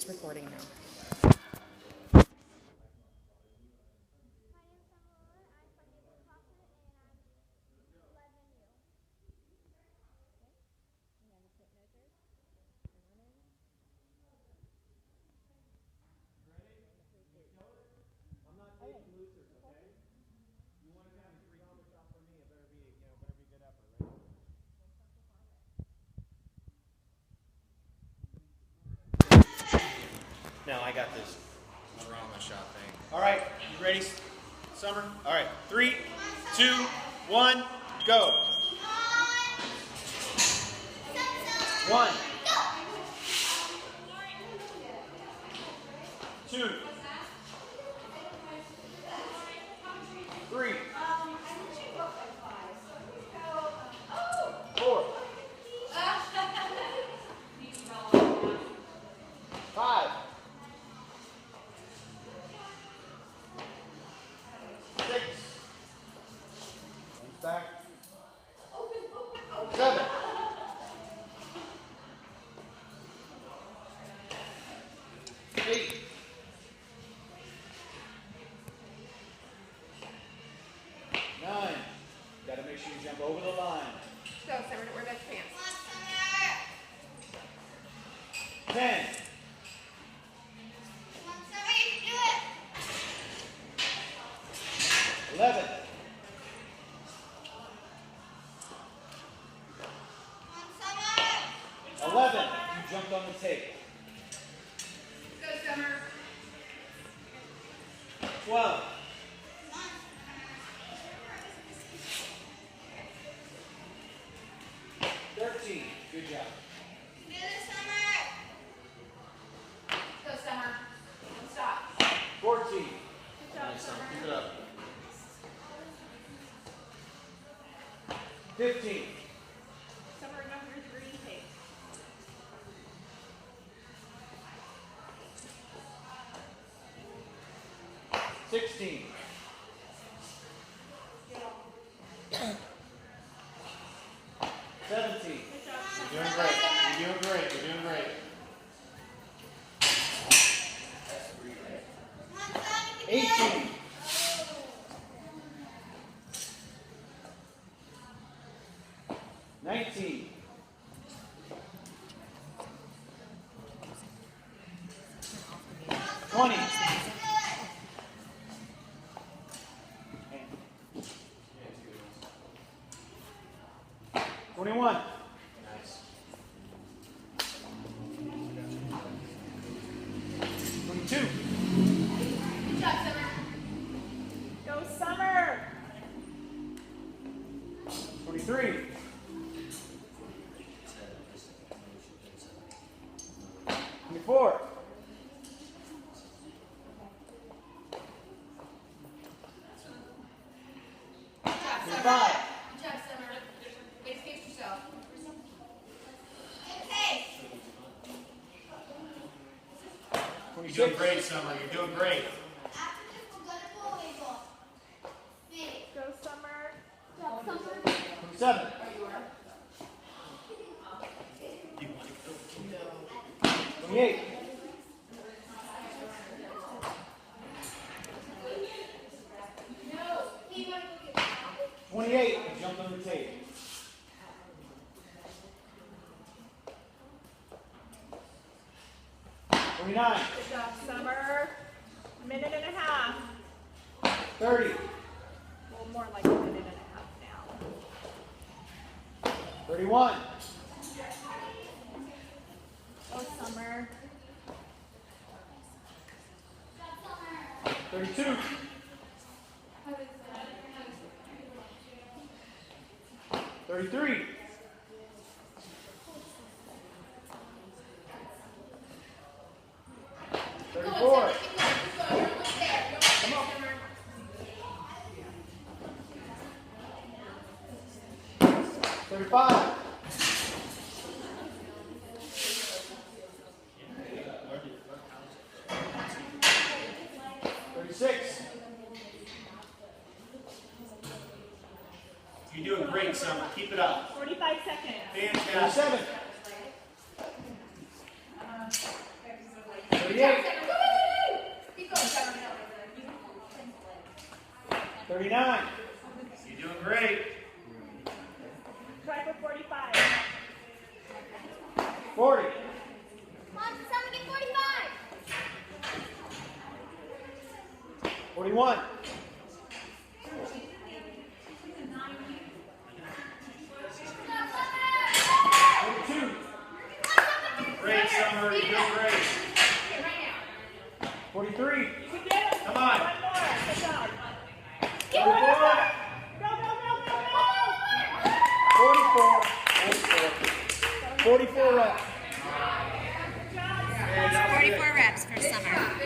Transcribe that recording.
recording now. No, I got this. What's wrong with my shot thing? All right, you ready, Summer? All right, 3, 2, 1, go. 1, 2, 3, 4, 5, 6, back, 7, 8, 9. Got to make sure you jump over the line. Go, Summer. Wear those pants. 10. 11. 11. You jumped on the tape. Go, Summer. 12. 13. Good job. Go, Summer. Don't stop. 14. Good job, Summer. Keep it up. 15. Summer, enough of your green tape. 16. 17. You're doing great. You're doing great. You're doing great. 18. 19. 20. 21. Nice. 22. Good job, Summer. Go, Summer. 23. 24. 25. Good job, Summer. Excuse yourself. You're doing great, Summer. You're doing great. Go, Summer. 27. 28. 28. You jumped on the tape. 29. Good job, Summer. Minute and a half. 30. Well, more like a minute and a half now. 31. Go, Summer. 32. 33. 34. Come on. 35. 36. You're doing great, Summer. Keep it up. 45 seconds. Fantastic. 37. 38. 39. You're doing great. Try for 45. 40. Come on, someone get 45. 41. 42. Great, Summer. You're doing great. 43. Come on. One more. Good job. 44. Go, go, go, go, go. 44 reps. 44 reps for Summer.